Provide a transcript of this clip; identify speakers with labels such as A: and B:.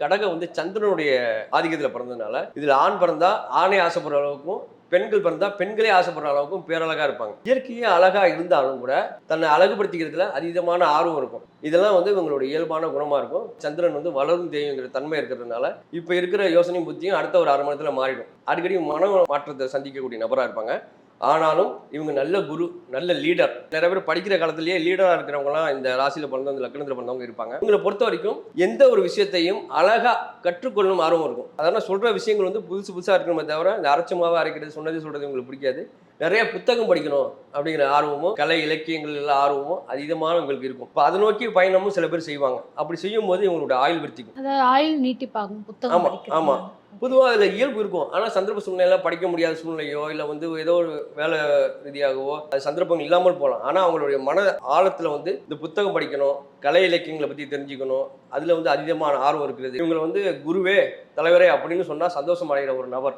A: கடகம் வந்து சந்திரனுடைய ஆதிக்கத்தில் பிறந்ததுனால இதில் ஆண் பிறந்தா ஆணை ஆசைப்படுற அளவுக்கும் பெண்கள் பிறந்தா பெண்களே ஆசைப்படுற அளவுக்கும் பேரழகா இருப்பாங்க. இயற்கையே அழகா இருந்தாலும் கூட தன்னை அழகுபடுத்திக்கிறதுல அதீதமான ஆர்வம் இருக்கும். இதெல்லாம் வந்து இவங்களோட இயல்பான குணமா இருக்கும். சந்திரன் வந்து வளரும் தேய்ங்கிற தன்மை இருக்கிறதுனால இப்ப இருக்கிற யோசனையும் புத்தியும் அடுத்த ஒரு 1/2 மணி நேரத்துல மாறிடும். அடிக்கடி மன மாற்றத்தை சந்திக்கக்கூடிய நபரா இருப்பாங்க. ஆனாலும் இவங்க நல்ல குரு, நல்ல லீடர். நிறைய பேர் படிக்கிற காலத்திலேயே லீடரா இருக்கிறவங்கலாம் இந்த ராசியில பிறந்தவங்க, இந்த லக்னத்துல பிறந்தவங்க இருப்பாங்க. இவங்களை பொறுத்த வரைக்கும் எந்த ஒரு விஷயத்தையும் அழகா கற்றுக்கொள்ளும் ஆர்வம் இருக்கும். அதனால சொல்ற விஷயங்கள் வந்து புதுசு புதுசா இருக்கணுமே தவிர இந்த அரைச்ச மாவா அரைக்கிறது சொன்னது சொல்றது உங்களுக்கு பிடிக்காது. நிறைய புத்தகம் படிக்கணும் அப்படிங்கிற ஆர்வமும் கலை இலக்கியங்கள் எல்லாம் ஆர்வமும் அதீதமான உங்களுக்கு இருக்கும். இப்போ அதை நோக்கி பயணமும் சில பேர் செய்வாங்க. அப்படி செய்யும் போது இவங்களோட ஆயுள் விருத்திக்கும்.
B: அதாவது ஆயுள் நீட்டிப்பாகும் புத்தகம்
A: ஆமா ஆமா.
B: படிக்கிறதுனால. ஓகே.
A: பொதுவா அதுல இயல்பு இருக்கும். ஆனா சந்தர்ப்ப சூழ்நிலையில படிக்க முடியாத சூழ்நிலையோ, இல்ல வந்து ஏதோ ஒரு வேலை ரீதியாகவோ அது சந்தர்ப்பம் இல்லாமல் போகலாம். ஆனா அவங்களுடைய மன ஆழத்துல வந்து இந்த புத்தகம் படிக்கணும், கலை இலக்கியங்களை பத்தி தெரிஞ்சுக்கணும், அதுல வந்து அதீதமான ஆர்வம் இருக்கிறது. இவங்களை வந்து குருவே தலைவரே அப்படின்னு சொன்னா சந்தோஷம் அடைகிற ஒரு நபர்.